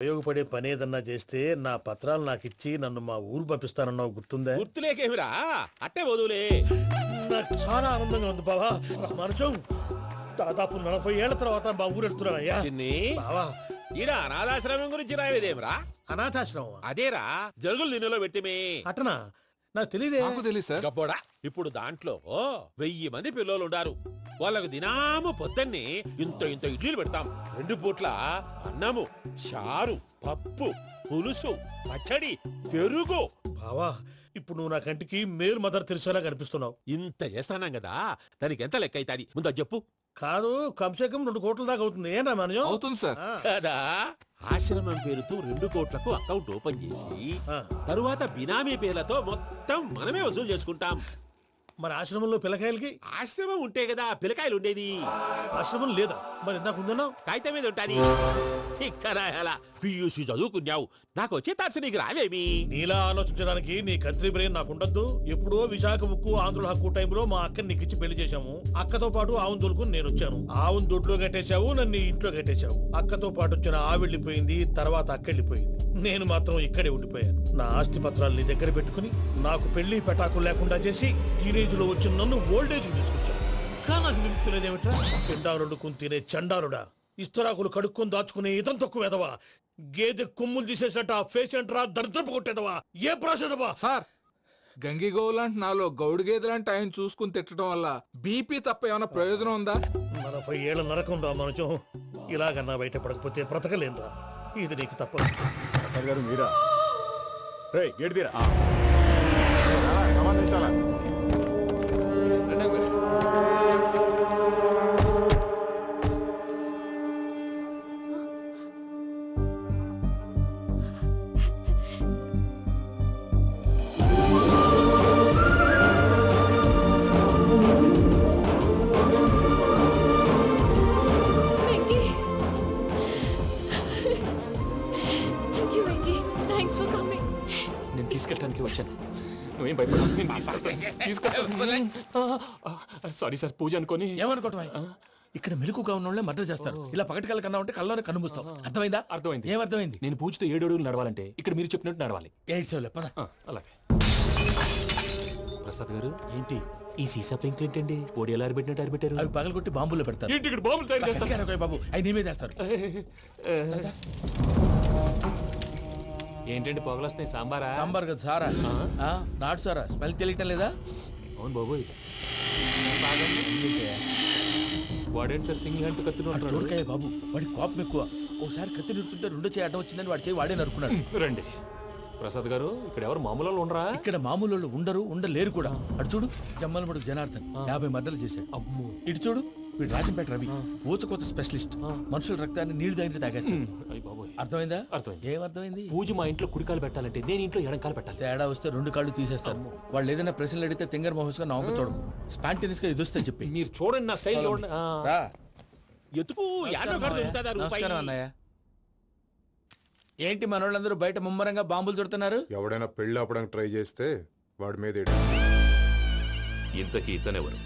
ఉపయోగపడే పని ఏదన్నా చేస్తే నా పత్రాలు నాకు ఇచ్చి నన్ను మా ఊరు పంపిస్తానన్నావు గుర్తుందా? గుర్తులేకేమిరా, అట్టే వదులే. నాకు చాలా ఆనందంగా ఉంది బావా. మనుషం దాదాపు 40 ఏళ్ల తర్వాత మా ఊరు వెళ్తున్నానయ్యా. చిన్ని బావా, ఈడ అనాథాశ్రమం గురించి రాయలేదేమిరా? అనాథాశ్రమం అదేరా జరుగులు దీనిలో పెట్టిమే. అటనా? నాకు తెలియదే. నాకు తెలియదు సార్. గబ్బోడా, ఇప్పుడు దాంట్లో 1000 మంది పిల్లలు ఉండారు. వాళ్ళకు దినాము పొద్దున్నే ఇంత ఇంత ఇడ్లీలు పెడతాం. 2 పూట్ల అన్నము, చారు, పప్పు, పులుసు, పచ్చడి, పెరుగు. బావా, ఇప్పుడు నువ్వు నా కంటికి మేలు మదర్ తెరిసేలా కనిపిస్తున్నావు. ఇంత చేస్తానం కదా, దానికి ఎంత లెక్క అవుతుంది ముందు అది చెప్పు. కాదు, కంసేకం 2 కోట్ల దాకా అవుతుంది. ఏంటా మనం? అవుతుంది సార్. కదా, ఆశ్రమం పేరుతో 2 కోట్లకు అకౌంట్ ఓపెన్ చేసి తరువాత బినామీ పేర్లతో మొత్తం మనమే వసూలు చేసుకుంటాం. మరి ఆశ్రమంలో పిల్లకాయలకి? ఆశ్రమం ఉంటే కదా పిల్లకాయలు ఉండేది. ఆశ్రమం లేదా? మరి ఇందాక ఉందన్నావు. కాగితం మీద ఉంటాది. తిక్కరాయాల పియూసీ చదువుకున్నావు, నాకు వచ్చే తాట్స్ నీకు రావేమి? నీలా ఆలోచించడానికి నీ కత్రి బ్రెయిన్ నాకు ఉండద్దు. ఎప్పుడో విశాఖ ఉక్కు ఆంధ్రుల హక్కు టైంలో మా అక్కని నీకిచ్చి పెళ్లి చేశాము. అక్కతో పాటు ఆవును దొడుకుని నేను వచ్చాను. ఆవును దొడ్లో కట్టేశావు, నన్ను ఇంట్లో కట్టేశావు. అక్కతో పాటు వచ్చిన ఆవిళ్ళిపోయింది, తర్వాత అక్కెళ్ళిపోయింది. నేను మాత్రం ఇక్కడే ఉండిపోయాను. నా ఆస్తి పత్రాలు నీ దగ్గర పెట్టుకుని నాకు పెళ్లి పెటాకులు లేకుండా చేసి టీనేజ్ లో వచ్చిన నన్ను ఓల్డేజ్ తీసుకొచ్చాను. కానీ నాకు విముక్తి లేదేమిట్రా? పిండారుడుకుని తినే చండారుడా, ఇస్తరాకులు కడుక్కొని దాచుకునే ఇతం తక్కువ ఎదవా, గేదె కొమ్ములు తీసేసట ఆ పేషెంట్ రా దరిద్రపు కొట్టేదవా, ఏ ప్రాసెదవా? సార్, గంగిగోవు లాంటి నాలో గౌడు గేదె లాంటి ఆయన చూసుకుని తిట్టడం వల్ల బీపీ తప్ప ఏమైనా ప్రయోజనం ఉందా? 40 ఏళ్ల నరకం రా మనుషం. ఇలాగన్నా బయట పడకపోతే బ్రతకలేనురా. ఇది నీకు తప్పదు. గారు మీరా? రే గేట్ తీరా, సంబంధించాలా? తీసుకెళ్ళడానికి వచ్చాను. నువ్వేం భయపడ. సారీ సార్, పూజ అనుకోని. ఏమనుకోవటం? ఇక్కడ మెలకుగా ఉన్నోళ్ళే మర్డర్ చేస్తారు. ఇలా పగటి కళ్ళ కన్నా ఉంటే కళ్ళలోనే కనుమూస్తావు. అర్థమైందా? అర్థమైంది. ఏమర్థమైంది? నేను పూజతో 7 అడుగులు నడవాలంటే ఇక్కడ మీరు చెప్పినట్టు నడవాలి. 8 సేవలే పద. అలాగే. ప్రసాద్ గారు, ఏంటి ఈ సీసా పెంకులు ఏంటండి? ఓడి ఎలా అరబెట్టినట్టు అరబెట్టారు? అవి పగలగొట్టి బాంబుల్లో పెడతారు. ఏంటి ఇక్కడ బాంబులు తయారు చేస్తారు? బాబు, అవి నీవే చేస్తారు. ఏంటండి పొగలు వస్తున్నాయి? సాంబారా? సాంబార్ కదా సారా. నాటు సారా. స్మెల్ తెలియటం లేదా? అవును బాబోయ్. వాడేంటి సార్ సింగిల్ హ్యాండ్ కత్తిని చూడకాయ బాబు, వాడి కోపం ఎక్కువ. ఒకసారి కత్తి నిరుతుంటే 2 చేయి అడ్డం వచ్చిందని వాడి చేయి వాడే నరుకున్నాడు. రండి ప్రసాద్ గారు, ఇక్కడ ఎవరు మామూలు ఉండరా? ఇక్కడ మామూలు ఉండరు, ఉండలేరు కూడా. అటు చూడు, జమ్మలమడు జనార్దన్ 50 మర్డర్లు చేశాడు. అమ్మో. ఇటు చూడు, వీడు రాజంపేట రవి, ఊచకోత స్పెషలిస్ట్. మనుషుల రక్తాన్ని నీళ్లు దగ్గర తాగేస్తాడు. అర్థమైందా? అర్థమైంది. ఏమర్థమైంది? పూజ మా ఇంట్లో కుడికాలు పెట్టాలంటే నేను ఇంట్లో ఎడంకాలు పెట్టాలి. తేడా వస్తే 2 కాళ్ళు తీసేస్తారు. వాళ్ళు ఏదైనా ప్రశ్నలు అడిగితే తింగర్ మహోస్ గా నవ్వు చూడకు. స్పాంటినియస్ గా ఎదుస్తా చెప్పి. మీరు చూడండి నా స్టైల్. ఎతుకు నమస్కారం అన్నయ్య. ఏంటి మనోళ్ళందరూ బయట ముమ్మరంగా బాంబులు దొరుకుతున్నారు? ఎవడైనా పెళ్లి ఆపడానికి ట్రై చేస్తే వాడి మీద ఇంతకీ ఇతనెవరు?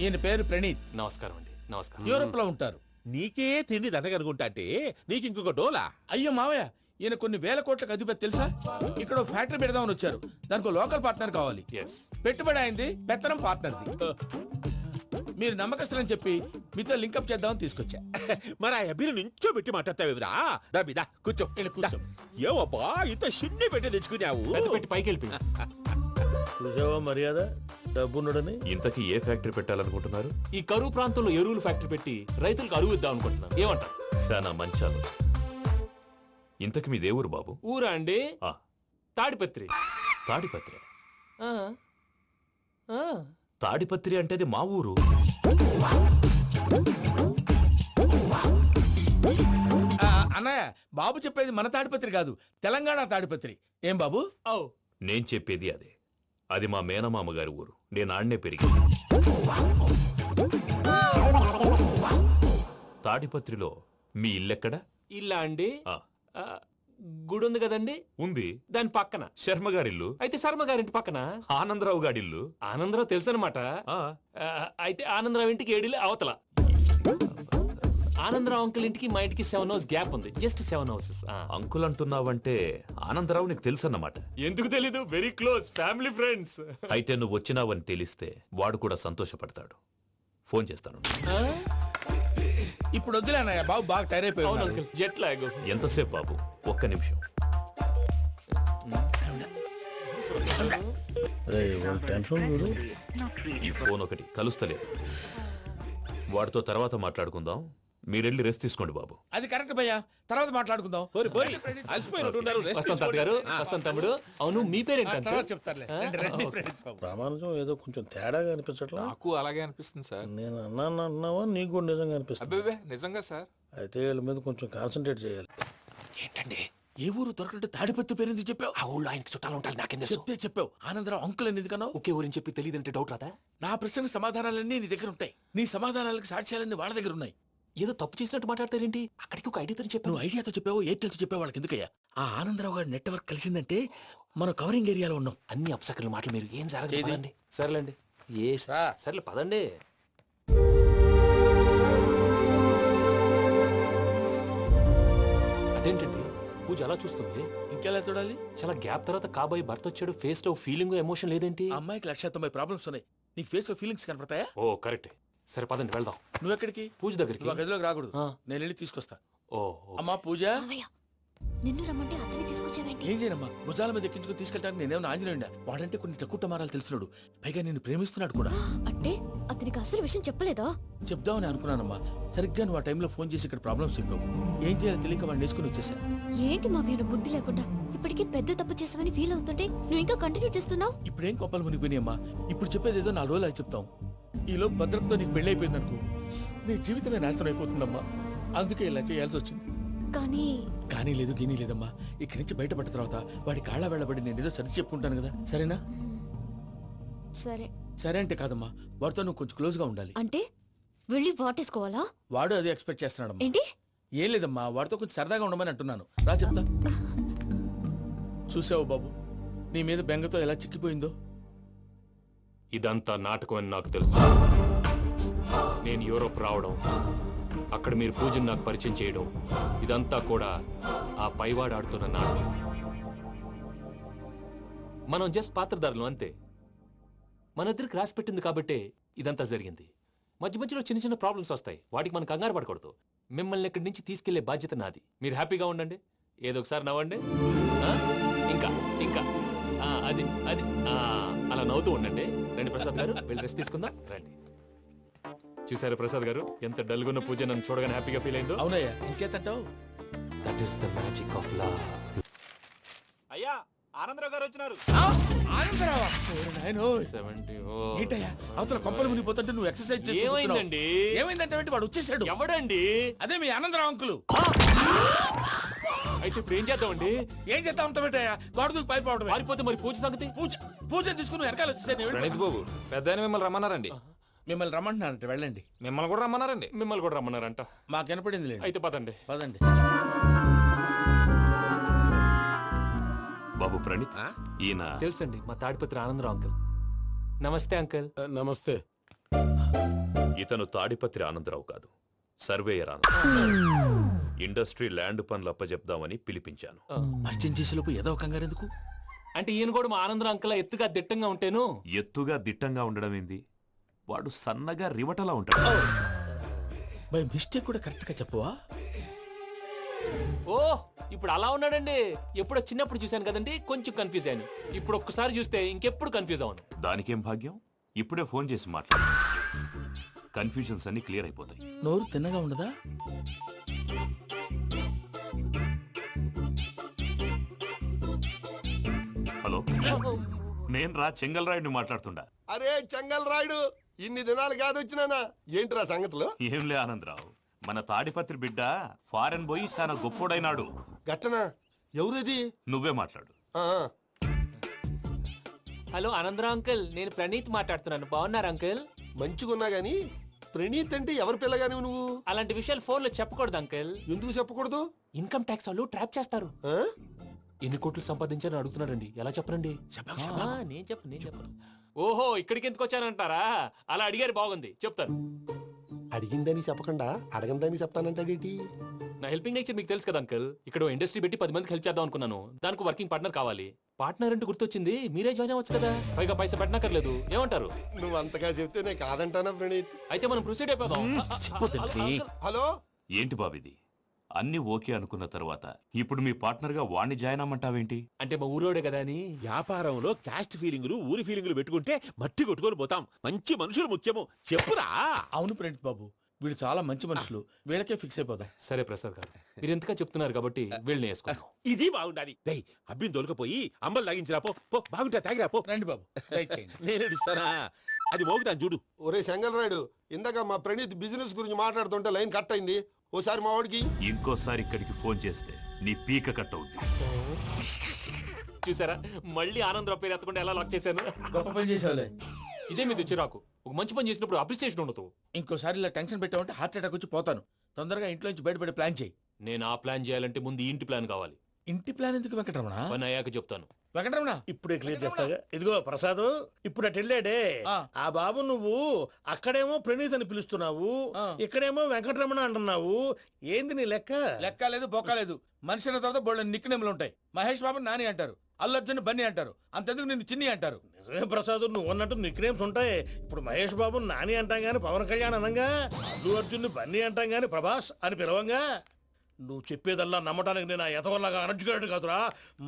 ఈయన పేరు ప్రణీత్. నమస్కారం అండి. నమస్కారం. యూరోప్ లో ఉంటారు. నీకే తిండి దండగనుకుంటా అంటే నీకు ఇంకొక డోలా? అయ్యో మావయ్య, ఈయన కొన్ని వేల కోట్లకు అధిపతి తెలుసా? ఇక్కడ ఫ్యాక్టరీ పెడదామని వచ్చారు. దానికి లోకల్ పార్ట్నర్ కావాలి. పెట్టుబడి అయింది, పెత్తనం పార్ట్నర్ది. మీరు నమ్మకస్తులని చెప్పి మీతో లింకప్ చేద్దామని తీసుకొచ్చా. మరి ఆ అబ్బిని నుంచో పెట్టి మాట్లాడతావేమిరా? రబిదా కూర్చో. ఏవబ్బా ఇంత సిన్ని పెట్టి తెచ్చుకున్నావు? పెట్టి పైకి వెళ్ళి. చూసావా మర్యాద, డబ్బున్నడని. ఇంతకీ ఏ ఫ్యాక్టరీ పెట్టాలనుకుంటున్నారు? ఈ కరువు ప్రాంతంలో ఎరువులు ఫ్యాక్టరీ పెట్టి రైతులకు అరువు ఇద్దాం అనుకుంటున్నాను. ఏమంటారు? శానా మంచాలు. ఇంతకి మీ దేవురు బాబు? ఊరా అండి? తాడిపత్రి. తాడిపత్రి? తాడిపత్రి అంటే అది మా ఊరు. అన్నయ్య, బాబు చెప్పేది మన తాడిపత్రి కాదు, తెలంగాణ తాడిపత్రి. ఏం బాబు? నేను చెప్పేది అదే. అది మా మేనమామ గారి ఊరు. నేను ఆడనే పెరిగి. తాడిపత్రిలో మీ ఇల్లెక్కడ? ఇల్లా అండి? గుడి ఉంది కదండి? ఉంది. దాని పక్కన శర్మ గారిల్లు. అయితే శర్మ గారింటి పక్కన ఆనందరావు గారిల్లు. ఆనందరావు తెలుసు అనమాట. అయితే ఆనందరావు ఇంటికి 7 అవతల. ఆనందరావు అంకుల్ ఇంటికి మా ఇంటికి 7 hours గ్యాప్ ఉంది, జస్ట్ 7 hours. అంకుల్ అంటున్నావంటే ఆనందరావు నీకు తెలుసన్నమాట. ఎందుకు తెలీదు, వెరీ క్లోజ్ ఫ్యామిలీ ఫ్రెండ్స్. అయితే నువ్వు వచ్చినావని తెలిస్తే వాడు కూడా సంతోషపడతాడు. ఫోన్ చేస్తాను. ఇప్పుడు వద్దులేనయ్య, బాబు బాగా టైర్ అవును అయిపోయి అంకుల్, జెట్ లాగ్. ఎంతసేపు బాబు? ఒక్క నిమిషం. టెన్షన్ చూడు. ఈ ఫోన్ ఒకటి కలుస్తలేదు. వాడితో తర్వాత మాట్లాడుకుందాం. మీరెళ్ళి రెస్ట్ తీసుకోండి బాబు. అది కరెక్ట్ భయ్యా, తర్వాత మాట్లాడుకుందాం. అలసిపోయినట్టున్నారు, rest వస్తాం తాత గారు, వస్తాం తమ్ముడు. అవును, మీ పేరేంటి తర్వాత అంకుల్? చెప్తారులే. రండి, రండి, ప్రణీత్ బాబు. ప్రామాణికం ఏదో కొంచెం తేడాగా అనిపించట్లా. నాకు అలాగే అనిపిస్తుంది సార్. నేను అన్నావా నీకు కూడా నిజంగా అనిపిస్తుంది. అబ్బే నిజంగా సార్. అయితే వీళ్ళ మీద కొంచెం కాన్సన్ట్రేట్ చేయాలి. ఏంటండి ఏ ఊరు దొరకట్టు తాడిపత్రి పేరు ఎందుకు చెప్పావు? ఆ ఊళ్ళో ఆయనకి చుట్టాలు ఉంటారు, నాకేం తెలుసు? చెప్తే చెప్పావు. ఆనందరావు అంకుల్ అని ఎందుకన్నావు? ఒకే ఊరిని చెప్పి తెలియదంటే డౌట్ రాదా? నా ప్రశ్నకు సమాధానాలన్నీ నీ దగ్గర ఉంటాయి. నీ సమాధానాలకు సాక్ష్యాలన్నీ వాళ్ళ దగ్గర ఉన్నాయి. ఏదో తప్పు చేసినట్టు మాట్లాడతారేంటి? అక్కడికి ఒక ఐడియాతో చెప్పాను. నువ్వు ఐడియాతో చెప్పావు, ఎయిర్టెల్తో చెప్పావు, వాళ్ళకి ఎందుకయ్యా? ఆ ఆనందరావు గారి నెట్వర్క్ కలిసిందంటే మనం కవరింగ్ ఏరియాలో ఉన్నాం. అన్ని అప్సకర్ల మాటలు మీరు ఏం జరగదు, ఏది? పదండి. సర్లేండి, సర్లే పదండి. అదేంటండి పూజ అలా చూస్తుంది? ఇంకెలా చూడాలి? చాలా గ్యాప్ తర్వాత కాబోయే భర్త వచ్చాడు, ఫేస్ లో ఫీలింగ్ ఎమోషన్ లేదేంటి? ఆ అమ్మాయికి 190 ప్రాబ్లమ్స్ ఉన్నాయి. నీకు ఫేస్ లో ఫీలింగ్స్ కనపడతాయా? ఓ కరెక్ట్. సరే పదండి వెళ్దాం. నువ్వు ఎక్కడికి? పూజ దగ్గరికి. నువ్వు ఆ గదిలోకి రాకూడదు. ఆ. నేను వెళ్ళి తీసుకొస్తా. ఓ అమ్మా పూజ, మావయ్య, నిన్ను రమ్మంటే అతన్ని తీసుకొచ్చావేంటి? ఏం చేయనమ్మా, భుజాల మీద ఎక్కించుకుని తీసుకెళ్ళడానికి నేనేమన్నా ఆంజనేయుడా? వాడంటే కొన్ని తక్కువ టమారాలు తెలిసినాడు, పైగా నిన్ను ప్రేమిస్తున్నాడు కూడా. అంటే అతనికి అసలు విషయం చెప్పలేదా? చెప్దామని అనుకున్నానమ్మా. సరిగ్గా నువ్వు ఆ టైంలో ఫోన్ చేసి ఇక్కడ ప్రాబ్లమ్స్ చెప్పావు. ఏం చేయాలో తెలియక వాడిని వేసుకుని వచ్చేసా. ఏంటి మావయ్య నువ్వు బుద్ధి లేకుండా ఇప్పటికీ పెద్ద తప్పు చేసావని ఫీల్ అవుతుంటే నువ్వు ఇంకా కంటిన్యూ చేస్తున్నావు? ఇప్పుడేం కొప్పలు మునిగిపోయినాయమ్మా. ఇప్పుడు చెప్పేది ఏదో 4 రోజులు అది చెప్తాం. ఈలో భద్రతతో నీకు పెళ్లి అయిపోయింది అనుకో, నీ జీవితమే నాశనం అయిపోతుందమ్మా. అందుకే ఇలా చేయాల్సి వచ్చింది. కానీ లేదు గీనీ లేదమ్మా. ఇక్కడి నుంచి బయటపడ్డ తర్వాత వాడి కాళ్ళ వెళ్ళబడి నేను ఏదో సరి చెప్పుకుంటాను కదా, సరేనా? సరే. సరే అంటే కాదమ్మా, వాడితో నువ్వు కొంచెం క్లోజ్ గా ఉండాలి. అంటే వెళ్ళి వాటేసుకోవాలా? వాడు అదే ఎక్స్పెక్ట్ చేస్తున్నాడమ్మా. ఏంటి? ఏం లేదమ్మా, వాడితో కొంచెం సరదాగా ఉండమని అంటున్నాను. రా చెప్తా. చూసావు బాబు, నీ మీద బెంగతో ఎలా చిక్కిపోయిందో. ఇదంతా నాటకం అని నాకు తెలుసు. నేను యూరోప్ రావడం, అక్కడ మీరు పూజను నాకు పరిచయం చేయడం, ఇదంతా కూడా ఆ పైవాడు ఆడుతున్న నాటకం. మనం జస్ట్ పాత్రధారులు అంతే. మన ఇద్దరికి రాసి పెట్టింది కాబట్టే ఇదంతా జరిగింది. మధ్య మధ్యలో చిన్న చిన్న ప్రాబ్లమ్స్ వస్తాయి, వాటికి మనం కంగారు పడకూడదు. మిమ్మల్ని ఇక్కడి నుంచి తీసుకెళ్లే బాధ్యత నాది. మీరు హ్యాపీగా ఉండండి, ఏదో ఒకసారి నవ్వండి. ఆ? ఇంకా ఇంకా అది అది అలా నవ్వుతూ ఉండండి. రండి ప్రసాద్ గారు, వెళ్ళి రెస్ట్ తీసుకుందాం. రండి. చూసారు ప్రసాద్ గారు, ఎంత డల్గున్న పూజ నన్ను చూడగానే హ్యాపీగా ఫీల్ అయిందో. అవునయ్యా, ఇంకేతంటావు? That is the magic of love. అయ్యా, ఆనందరావు గారు వచ్చినారు. ఆనందరావా? ఓరి నాయనో. 70. ఏంటయ్యా, అవతల కొంపలు మునిగిపోతుంటే నువ్వు ఎక్సర్సైజ్ చేస్తూ కూర్చున్నావు. ఏమైందండి? ఏమైందంటే వాడు వచ్చేసాడు. ఎవడండి? అదే మీ ఆనందరావు అంకులు. అయితే ఇప్పుడు ఏం చేద్దామండి? ఏం చేస్తా ఉంటావేటయ్యా, గొడవకు పైపోవడమే. పారిపోతే మరి పూజ సంగతి? పూజ తీసుకుని నువ్వు వెనకాల వచ్చేసాను. ప్రణీత్ బాబు, పెద్ద ఆయన మిమ్మల్ని రమ్మన్నారండి. మిమ్మల్ని రమ్మంటున్నారంట, వెళ్ళండి. మిమ్మల్ని కూడా రమ్మన్నారండి. మిమ్మల్ని కూడా రమ్మన్నారంట. మాకు వినపడింది లేండి. అయితే పదండి. పదండి. బాబు ప్రణీత్, ఈయన తెలుసండి, మా తాడిపత్రి ఆనందరావు అంకుల్. నమస్తే అంకుల్. నమస్తే. ఇతను తాడిపత్రి ఆనందరావు కాదు, సర్వేయర్ ఆనందరావు. ఇండస్ట్రీ ల్యాండ్ పనులు అప్పచెప్దామని పిలిపించాను. పరిచయం చేసేలోపు ఏదో కంగారు ఎందుకు? అంటే ఈయన కూడా మా ఆనందరావు అంకుల్ ఎత్తుగా దిట్టంగా ఉంటేను. ఎత్తుగా దిట్టంగా ఉండడం ఏంది? వాడు సన్నగా రివటలా ఉంటాడు. బై మిస్టేక్ కూడా కరెక్ట్ గా చెప్పవా? ఓ ఇప్పుడు అలా ఉన్నాడండి. ఎప్పుడో చిన్నప్పుడు చూశాను కదండి, కొంచెం కన్ఫ్యూజ్ అయ్యాను. ఇప్పుడు ఒక్కసారి చూస్తే ఇంకెప్పుడు కన్ఫ్యూజ్ అవ్వను. దానికేం భాగ్యం, ఇప్పుడే ఫోన్ చేసి మాట్లాడు. కన్ఫ్యూజన్స్ అన్ని క్లియర్ అయిపోతాయి. నోరు తిన్నగా ఉండదా? హలో, నేను రా చెంగల్రాయుడిని మాట్లాడుతుండా. అరే చెంగల్ రాయుడు, ఇన్ని దినాలు కాదు వచ్చినానా? ఏంట్రా సంగతులు? ఏంలే ఆనందరావు, మన తాడిపత్రి బిడ్డ ఫారెన్ పోయి చాలా గొప్పోడైనాడు. గట్టనా? ఎవరిది? నువ్వే మాట్లాడు. ఆ, హలో ఆనందరావు అంకుల్, నేను ప్రణీత్ మాట్లాడుతున్నాను. బాగున్నారు అంకుల్? మంచిగున్నా గాని ప్రణీత్ అంటే ఎవరి పిల్లగాని నువ్వు? అలాంటి విషయాలు ఫోన్లో చెప్పకూడదు అంకుల్. ఎందుకు చెప్పకూడదు? ఇన్కమ్ ట్యాక్స్ వాళ్ళు ట్రాప్ చేస్తారు. ఆ? ఎన్ని కోట్లు సంపాదించాలని అడుగుతున్నాడండి. ఎలా చెప్పరండి? నేను చెప్పను. ఓహో, ఇక్కడికి ఎందుకు వచ్చానంటారా? అలా అడిగారు, బాగుంది, చెప్తాను. అడిగిందని చెప్పకుండా అడగందని చెప్తానంటాడేటి? నా హెల్పింగ్ నేచర్ మీకు తెలుసు కదా అంకల్. ఇక్కడ ఇండస్ట్రీ పెట్టి 10 మందికి హెల్ప్ చేద్దాం అనుకున్నాను. దానికి వర్కింగ్ పార్ట్నర్ కావాలి. పార్ట్నర్ అంటే గుర్తొచ్చింది, మీరే జాయిన్ అవ్వచ్చు కదా, పైగా పైసా పెట్టనక్కర్లేదు. ఏమంటారు? నువ్వు అంతగా చెప్తే నేను కాదంటానా ప్రణీత్? అయితే మనం ప్రొసీడ్ అయిపోదాం. హలో, ఏంటి బాబిది? అన్ని ఓకే అనుకున్న తర్వాత ఇప్పుడు మీ పార్ట్నర్ గా వాణ్ణి జాయిన్ అమ్మంటావేంటి? అంటే మా ఊరోడే కదా అని. వ్యాపారంలో క్యాస్ట్ ఫీలింగులు ఊరి ఫీలింగులు పెట్టుకుంటే మట్టి కొట్టుకొని పోతాం. మంచి మనుషులు ముఖ్యము, చెప్పురా. అవును ప్రణీత్ బాబు, వీళ్ళు చాలా మంచి మనుషులు, వీళ్ళకే ఫిక్స్ అయిపోదాం. సరే ప్రసాద్ గారు, మీరు ఎంతగా చెప్తున్నారు కాబట్టి వీళ్ళని వేసుకుందాం. ఇది బాగుండాలి. డై అబ్బిని దొలకపోయి అమ్మలు లాగించిరా పో. పో బాగుంటా తాగిరా పో. రండి బాబు, దయచేయండి. నేను ఇస్తానా? అది మోగుతాను చూడు. ఒరే చెంగల్ రాయుడు, ఇందాక మా ప్రణీత్ బిజినెస్ గురించి మాట్లాడుతుంటే లైన్ కట్ అయింది. ఓసారి మా వాడికి ఇంకోసారి ఇక్కడికి ఫోన్ చేస్తే నీ పీక కట్ అవుద్ది. చూసారా, మళ్ళీ ఆనందరావు పేరు ఎత్తకుండా ఎలా లాక్ చేశాను. గొప్ప పని చేసేవాళ్ళే. ఇదే మీద చిరాకు. ఒక మంచి పని చేసినప్పుడు అప్రిసియేషన్ ఉండదు. ఇంకోసారి ఇలా టెన్షన్ పెట్టామంటే హార్ట్ అటాక్ వచ్చి పోతాను. తొందరగా ఇంట్లో నుంచి బయటపడే ప్లాన్ చేయి. నేను ఆ ప్లాన్ చేయాలంటే ముందు ఈ ఇంటి ప్లాన్ కావాలి. ఇంటి ప్లాన్ ఎందుకు వెంకటరమణ? పని అయ్యాక చెప్తాను. వెంకటరమణ ఇప్పుడే క్లియర్ చేస్తాగా. ఇదిగో ప్రసాద్, ఇప్పుడు అటు వెళ్ళాడే ఆ. ఆ బాబు, నువ్వు అక్కడేమో ప్రణీత్ అని పిలుస్తున్నావు, ఆ. ఇక్కడేమో వెంకటరమణ అంటున్నావు. ఏంది నీ లెక్క? లెక్క లేదు బొక్క లేదు. మనిషి అన్న తర్వాత బోళ్ళ నిక్నెములు ఉంటాయి. మహేష్ బాబు నాని అంటారు, అల్లు అర్జున్ బన్నీ అంటారు, అంతెందుకు నిన్ను చిన్ని అంటారు. నిజమే ప్రసాద్, నువ్వు అన్నట్టు నిక్ నేమ్స్ ఉంటాయి. ఇప్పుడు మహేష్ బాబు నాని అంటాం గాని పవన్ కళ్యాణ్ అనంగా, అల్లు అర్జున్ బన్నీ అంటాం గాని ప్రభాస్ అని పిలవంగా. నువ్వు చెప్పేదల్లా నమ్మటానికి నేను ఎతవల్లాగా అనర్జుకేటెడ్ కాదురా.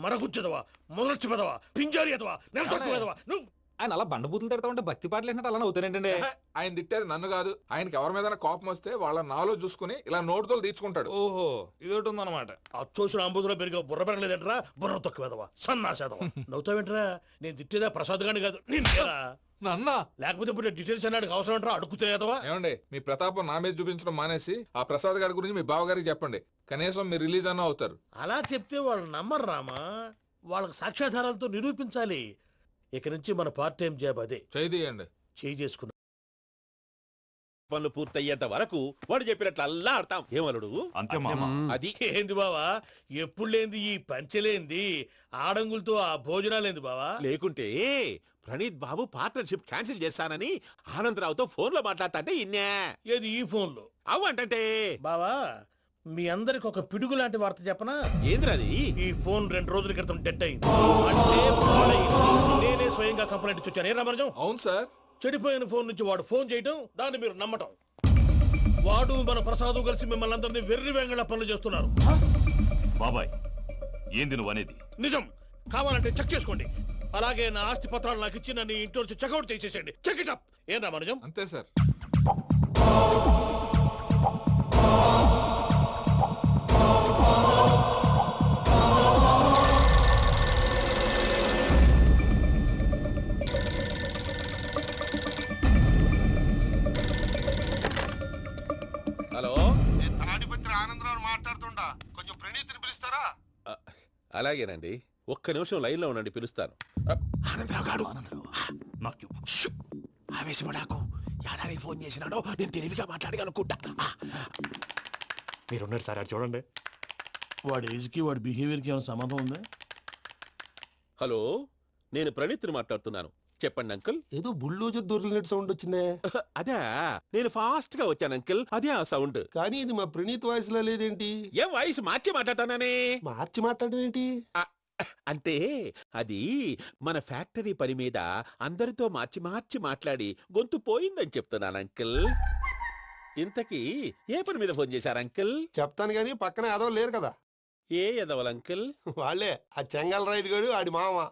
మరగుచ్చదవా, మొదలచ్చి పెదవా, పింజారి ఎదవా, నెలసొక్కు పెదవా నువ్వు. ఆయన అలా బండబూతులు తిడతా ఉంటే భక్తి పాటలు ఏంటంటే అలా అవుతానేంటండి. ఆయన తిట్టేది నన్ను కాదు. ఆయనకి ఎవరి మీద కోపం వస్తే వాళ్ళ నాలో చూసుకుని ఇలా నోటుతో తీర్చుకుంటాడు. ఓహో, ఇదొకటి ఉందన్నమాట. అచ్చోసిన అంబుధులో పెరిగే బుర్ర పెరగలేదంటరా, బుర్ర తొక్కు వెదవా, సన్నాసేదవా. నవ్వుతావేంట్రా? నేను తిట్టేదా ప్రసాద్ గాని కాదు, నిన్నేరా. నన్న లేకపోతే ఇప్పుడు డీటెయిల్స్ అన్నాడు అవసరం అంటారా? అడుగుతాయేదవా? ఏమండి, మీ ప్రతాపం నా మీద చూపించడం మానేసి ఆ ప్రసాద్ గారి గురించి మీ బావగారికి చెప్పండి. కనీసం మీరు రిలీజ్ అన్న అవుతారు. అలా చెప్తే వాళ్ళు నమ్మరు రామా. వాళ్ళకి సాక్ష్యాధారాలతో నిరూపించాలి. ఇక నుంచి మన పార్ట్ టైం జాబ్ అదే. చేయండి. చేయి చేసుకున్నా పనులు పూర్తయ్యేంత వరకు వాడు చెప్పినట్లు అల్లా ఆడతాం. ఏమలుడు అంతే మామ. అది ఏంది బావా, ఎప్పుడు లేంది ఈ పంచలేంది, ఆడంగులతో ఆ భోజనాలేంది బావా? లేకుంటే ప్రణీత్ బాబు పార్ట్నర్షిప్ క్యాన్సిల్ చేస్తానని ఆనందరావుతో ఫోన్ లో మాట్లాడతాంటే ఇన్నే. ఏది ఈ ఫోన్లో? అవ్వంటే బావా, మీ అందరికి ఒక పిడుగు లాంటి వార్త చెప్పనా? ఏంద్రది? ఈ ఫోన్ 2 రోజుల క్రితం డెడ్ అయింది. అంటే పాడైంది. నేనే స్వయంగా కంప్లైంట్ ఇచ్చి వచ్చాను. ఏ రామరాజం? అవును సార్. చెడిపోయిన ఫోన్ నుంచి వాడు ఫోన్ చేయటం, దాన్ని మీరు నమ్మటం. వాడు మన ప్రసాదు కలిసి మిమ్మల్ని అందరినీ వెర్రి వెంగళ పనులు చేస్తున్నారు. బాబాయ్, ఏంది నువ్వు అనేది? నిజం. కావాలంటే చెక్ చేసుకోండి. అలాగే నా ఆస్తి పత్రాలు నాకు ఇచ్చి నన్ను ఇంట్లో నుంచి చెక్అౌట్ చేసేసండి. Check it up. ఏం రామరాజం? అంతే సార్. హలో, నేను తాడిపత్రి ఆనందరావు మాట్లాడుతుండా, కొంచెం ప్రణీత్ని పిలుస్తారా? అలాగేనండి. ఒక్క నిమిషం లైన్ లో ఉండండి, పిలుస్తాను. ఆనందరావు గాడు. నాకు ఆవేశపడాకు. యాదానికి ఫోన్ చేసినాడో నేను తెలివిగా మాట్లాడగలనుకుంటా. మీరున్నారు సార్, అది చూడండి. వాడి ఏజ్కి వాడి బిహేవియర్కి ఏమైనా సంబంధం ఉందా? హలో, నేను ప్రణీత్ని మాట్లాడుతున్నాను. చెప్పండి అంకుల్. ఏదో బుల్డోజర్ దొరికినట్టు సౌండ్ వచ్చిందే. అదే, నేను ఫాస్ట్ గా వచ్చాను అంకుల్. అదే ఆ సౌండ్. కానీ ఇది మా ప్రణీత్ వాయిస్ లో లేదేంటి? ఏం వాయిస్ మార్చి మాట్లాడతాననే? మార్చి మాట్లాడడం ఏంటి? అంటే అది మన ఫ్యాక్టరీ పని మీద అందరితో మార్చి మార్చి మాట్లాడి గొంతు పోయిందని చెప్తున్నాను అంకుల్. ఇంతకీ ఏ పని మీద ఫోన్ చేశారు అంకుల్? చెప్తాను గానీ పక్కన ఎదవ లేరు కదా. ఏ ఎదవలు అంకుల్? వాళ్ళే ఆ చెంగల్ రైడ్ గడు ఆడి మామ.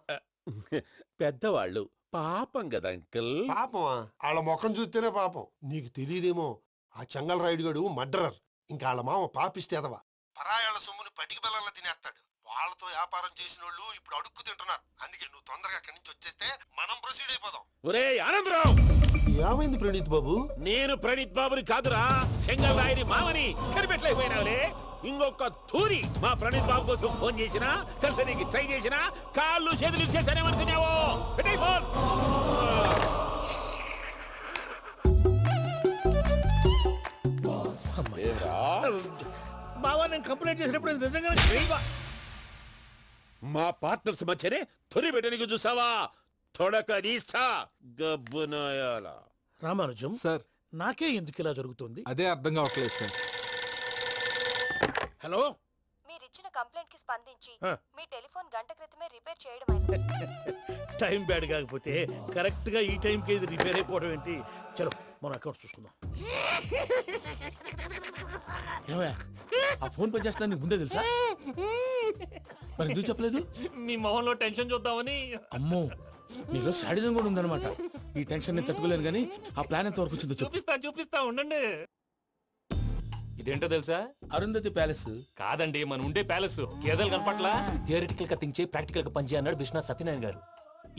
పెద్దవాళ్ళు, పాపం కదా అంకుల్. పాపమా? వాళ్ళ ముఖం చూస్తేనే పాపం. నీకు తెలియదేమో, ఆ చెంగల్ రైడ్ గడు మర్డరర్. ఇంకా వాళ్ళ మామ పాపిస్తే ఎదవ. పరాయాళ్ళ సొమ్ముని పటికి బెల్లంలో తినేస్తాడు. వాళ్ళతో వ్యాపారం చేసిన వాళ్ళు ఇప్పుడు అడుక్కు తింటున్నారు. అందుకే నువ్వు తొందరగా అక్కడి నుంచి వచ్చేస్తే మనం ప్రొసీడ్ అయిపోదాం. ఒరే ఆనందరావు, ఏమైంది ప్రణీత్ బాబు? నేను ప్రణీత్ బాబుని కాదురా, సెంగల్ రాయని మామని. కనిపెట్టలేకపోయినావులే. ఇంకొక తూరి మా ప్రణీత్ బాబు కోసం ఫోన్ చేసినా, కలిసి ట్రై చేసినా కాళ్ళు చేతులు చేశానేమనుకున్నావో. పెట్టే ఫోన్. బావా, నేను కంప్లైంట్ చేసినప్పుడు ఇది నిజంగానే చేయవా? మా పార్ట్నర్స్ మధ్యనే తొలి పెట్టడానికి చూసావా? తొడక నీసా గబ్బునాయాల. రామానుజం సార్, నాకే ఎందుకు ఇలా జరుగుతుంది? అదే అర్థం కావట్లేదు సార్. హలో, మీరిచ్చిన కంప్లైంట్ కి స్పందించి ఆ. మీ టెలిఫోన్ గంట క్రితమే రిపేర్ చేయడం టైం బ్యాడ్ కాకపోతే కరెక్ట్ గా ఈ టైంకి ఇది రిపేర్ అయిపోవడం ఏంటి? చలో మన అకౌంట్ చూసుకుందాం. ఏమయ్య, ఆ ఫోన్ పనిచేస్తున్నా నీకు ముందే తెలుసా? మరి ఎందుకు చెప్పలేదు? మీ మొహంలో టెన్షన్ చూద్దామని. అమ్మో, నీలో శాడిజం కూడా ఉందన్నమాట. ఈ టెన్షన్ నేను తట్టుకోలేను కానీ ఆ ప్లాన్ ఎంత వరకు వచ్చిందో చెప్పు. చూపిస్తా ఉండండి. ఇదేంటో తెలుసా? అరుంధతి ప్యాలెస్ కాదండి, మన ఉండే ప్యాలెస్. గేదెలు కనపట్లా? థియరిటికల్ గా థింక్ చేయి, ప్రాక్టికల్ గా పనిచేయి అన్నాడు విశ్వనాథ్ సత్యనారాయణ గారు.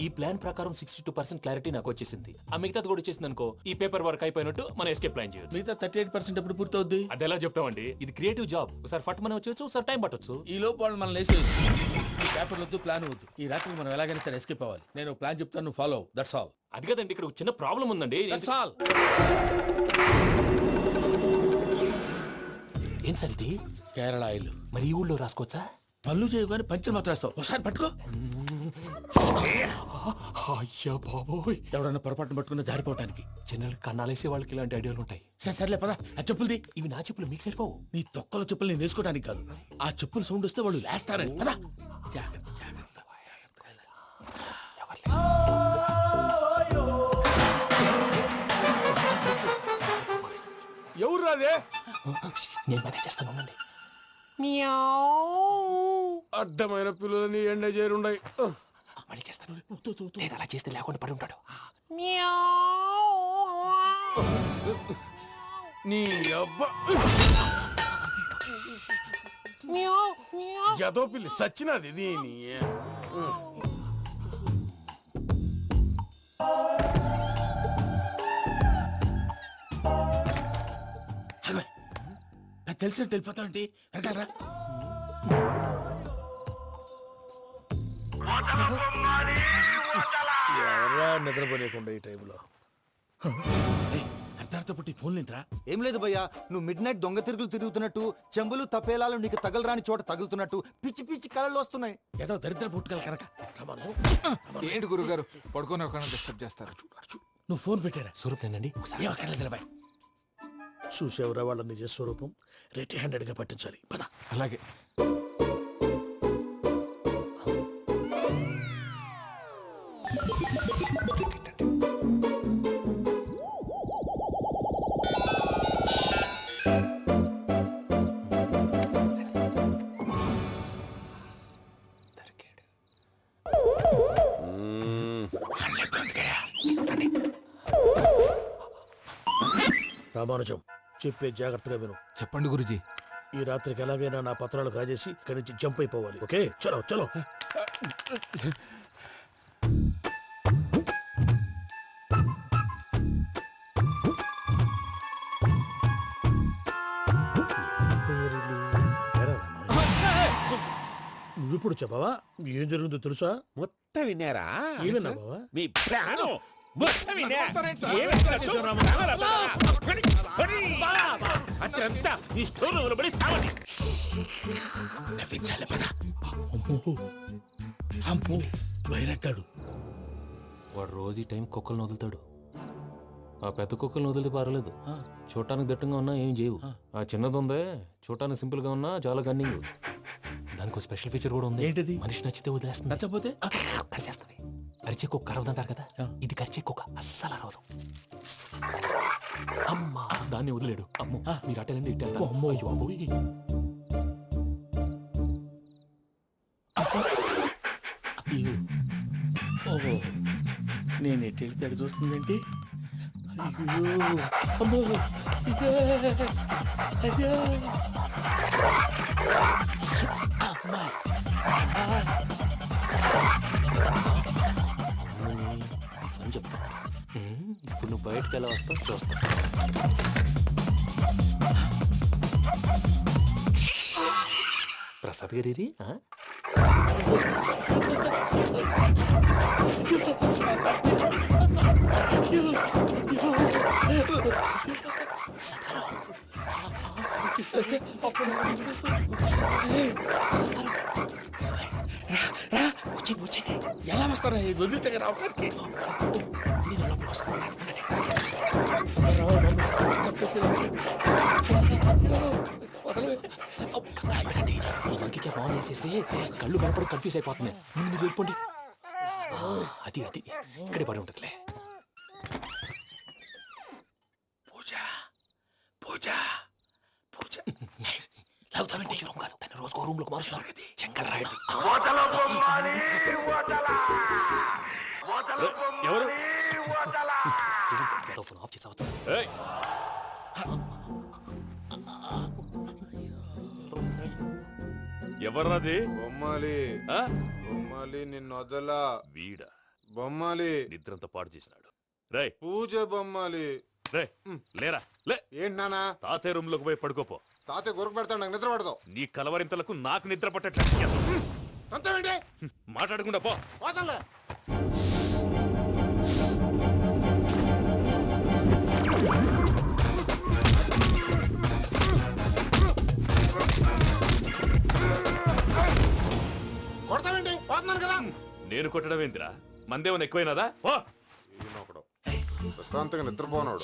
ఈ ప్లాన్ ప్రకారం 62% క్లారిటీ నాకు వచ్చేసింది. ఆ మిగతాది కూడా వచ్చేసింది అనుకో, ఈ పేపర్ వర్క్ అయిపోయినట్టు మనం ఎస్కేప్ ప్లాన్ చేయొచ్చు. మిగతా 38% ఎప్పుడు పూర్తవుద్ది? అది ఎలా చెప్తామండి, ఇది క్రియేటివ్ జాబ్. ఒకసారి ఫట్ మనం వచ్చేయచ్చు, ఒకసారి టైం పట్టొచ్చు. ఈ లోపు వాళ్ళు మనం లేసేయచ్చు. ఈ పేపర్ వద్దు, ప్లాన్ వద్దు. ఈ రాత్రికి మనం ఎలాగైనా సరే ఎస్కేప్ అవ్వాలి. నేను ప్లాన్ చెప్తాను, నువ్వు ఫాలో. That's all. అది కదండి, ఇక్కడ ఒక చిన్న ప్రాబ్లం ఉందండి. That's all. ఏం సార్ ఇది? కేరళ ఆయిల్. మరి ఈ ఊళ్ళో రాసుకోవచ్చా? పనులు చేయవు కానీ పంచలు మాత్రం వేస్తావు. ఒకసారి పట్టుకో. అయ్యా బాబోయ్, ఎవడన్నా పొరపాటున పట్టుకున్న జారిపోవటానికి. జనరల్ కన్నాలేసే వాళ్ళకి ఇలాంటి ఐడియాలు ఉంటాయి. సర్లే పద, ఆ చెప్పులది. ఇవి నా చెప్పులు, మీకు సరిపోవు. నీ తొక్కల చెప్పులు నేను వేసుకోవడానికి కాదు, ఆ చెప్పులు సౌండ్ వస్తే వాళ్ళు లేస్తారని. పద. ఎవరు రాదే? నేను మనే చేస్తాను, ఉండండి. అడ్డమైన పిల్లలని ఎండ చేరుండయి. మళ్ళీ చేస్తాను. లేదు, అలా చేస్తే లేకుండా పడి ఉంటాడు. నీ అబ్బా ఎదో పిల్లి సచ్చినది దీని. నాకు తెలిసినట్టు వెళ్ళిపోతావు ఏంటి? వెనకాలరా. ఎవరా నిద్రపోలేకుండా ఈ టైంలో? అర్ధార్థ పుట్టి ఫోన్ లేంట్రా? ఏం లేదు భయ్యా, నువ్వు మిడ్ నైట్ దొంగ తిరుగులు తిరుగుతున్నట్టు, చెంబులు తపేలాలు నీకు తగలరాని చోట తగులుతున్నట్టు పిచ్చి పిచ్చి కళలు వస్తున్నాయి. ఏదో దరిద్ర పుట్టుకల కనుక. ఏంటి గురుగారు పడుకొని ఒక డిస్టర్బ్ చేస్తారు? నువ్వు ఫోన్ పెట్టారా? స్వరూపేనండి, ఒకసారి నిలబాయ్. చూసేవరా వాళ్ళ నిజ స్వరూపం. రెడీ హ్యాండెడ్ గా పట్టించాలి. పద. అలాగే. రామానుజం, చెప్పే జాగ్రత్తగా విను. చెప్పండి గురుజీ. ఈ రాత్రికి ఎలాగైనా నా పత్రాలు కాజేసి ఇక్కడి నుంచి జంప్ అయిపోవాలి. ఓకే, చలో చలో. నువ్విప్పుడు చెప్పవా ఏం జరుగుతుందో తెలుసా? మొత్తం విన్నారా? ఏమన్నా బావా? మీ ప్రాణం మొత్తం విన్నా? అత్యంతా ఈ స్టోర్ రూమ్లో పడి సావండి. నవ్వించాలి. పద. అమ్మో, అమ్మో, వైరక్కాడు. వాడు రోజు ఈ టైం కుక్కలను వదులుతాడు. ఆ పెద్ద కుక్కలను వదిలితే పర్వాలేదు, చూడటానికి దట్టంగా ఉన్నా ఏం చేయవు. ఆ చిన్నది ఉందే, చూడటానికి సింపుల్ గా ఉన్నా చాలా కన్నింగ్. దానికి స్పెషల్ ఫీచర్ కూడా ఉంది. ఏంటిది? మనిషి నచ్చితే వదిలేస్తుంది, నచ్చపోతే కరిచేస్తుంది. అరిచే కుక్క అరవదంటారు కదా, ఇది కరిచే కుక్క అస్సలు అరవదు. అమ్మా, దాన్ని వదిలేడు. అమ్మో, మీరు అటెండి ఇటు వెళ్తారు. అమ్మో. అయ్యో అబ్బోయ్. ఓహో, నేను ఎటు వెళ్తే చూస్తుందేంటి? అయ్యో, అమ్మో, ఇదే, అదే. అమ్మా, అని చెప్తా. ఇప్పుడు నువ్వు బయటకు ఎలా వస్తావు చూస్తా. ప్రసాద్ గారి ఎలా వస్తారా? వదిలితే రావడానికి. నేను లోపలికి వస్తాను. ఇంకే ఫోన్ వేసేస్తే కళ్ళు కనపడి కన్ఫ్యూజ్ అయిపోతున్నాయి. ముందు మీరు వెళ్ళిపోండి. అది అది ఇక్కడే పడి ఉంటుందిలే. పూజ పూజ పూజ లాగుతామంటే రూమ్ కాదు, దాన్ని రోజుకో రూమ్ లోకి మారుస్తున్నారు కదా. చెంగల్ రాయుడు ఎవరు? ఫోన్ ఆఫ్ చేసావచ్చు. ఏయ్! ఎవర్రాది? బొమ్మాలి ఆ? బొమ్మాలి నిన్ను వదలా. వీడా బొమ్మాలి నిద్రంతా పాడు చేసినాడు. రేయ్ పూజ బొమ్మాలి. రే లేరా లే. ఏంటి నానా? తాతయ్య రూమ్ లోకి పోయి పడుకోపో. తాతయ్య గురకు పెడతాడు, నాకు నిద్ర పడదు. నీ కలవరింతలకు నాకు నిద్ర పట్టట్లేదు. అంతేంటి మాట్లాడకుండా పో. పోతాలే. కొడతావేంటి? పోతున్నాను కదా. నేను కొట్టడం ఏందిరా? మందేమన్నా ఎక్కువైనదా? ఓ ఈయనొకడు ప్రశాంతంగా నిద్రపోనాడు.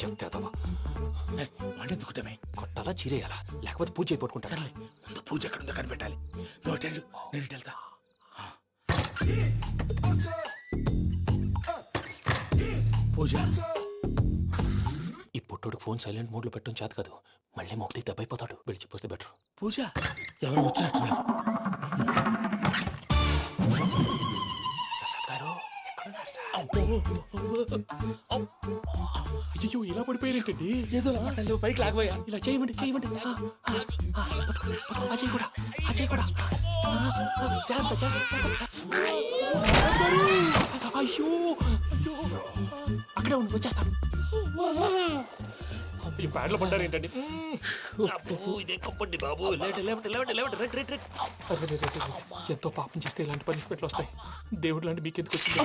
వాడెందుకుంటామే? కొట్టాలా చీరేయాలా? లేకపోతే పూజ అయిపోట్టుకుంటా. ముందు పూజ ఎక్కడ ఉందో కనిపెట్టాలి. నువ్వు అటెళ్ళు, నేను ఇటు వెళ్తా. పూజ ఈ పుట్టోడు ఫోన్ సైలెంట్ మోడ్ లో పెట్టడం చేత కాదు. మళ్ళీ మొక్కి దెబ్బైపోతాడు. వెళ్ళి చెప్పొస్తే బెటర్. పూజ ఎవరు వచ్చినట్టున్నారు? ప్రసాద్ గారు ఎక్కడున్నారు సార్? అయ్యో ఇలా పడిపోయారేంటండి? ఏదో పైకి లాగబోయా. ఇలా చేయమండి చేయమండి. అజయ్ కూడా అజయ్ కూడా జాగ్రత్త జాగ్రత్త. అయ్యో అయ్యో అక్కడే ఉండి వచ్చేస్తాను. ఈ బ్యాడ్లో పడ్డారు ఏంటండి? ఇదే కప్పండి బాబు. ఎంతో పాపం చేస్తే ఇలాంటి పనిష్మెంట్లు వస్తాయి. దేవుడు లాంటి మీకెందుకు వచ్చింది?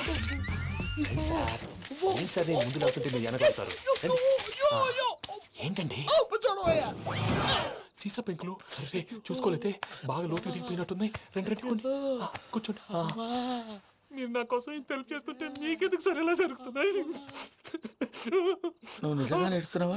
సార్ నేను ముందు లేకుంటే మీరు వెనకాడతారు. ఏంటండి సీసా పెంకులు? అరే చూసుకోలేతే బాగా లోతు దిగిపోయినట్టున్నాయి. రెండు రెండు కొన్ని కూర్చోండి. మీరు నా కోసం ఇంత హెల్ప్ చేస్తుంటే మీకెందుకు సరే ఎలా జరుగుతున్నాయి? నువ్వు నిజంగా నేర్చుతున్నావా?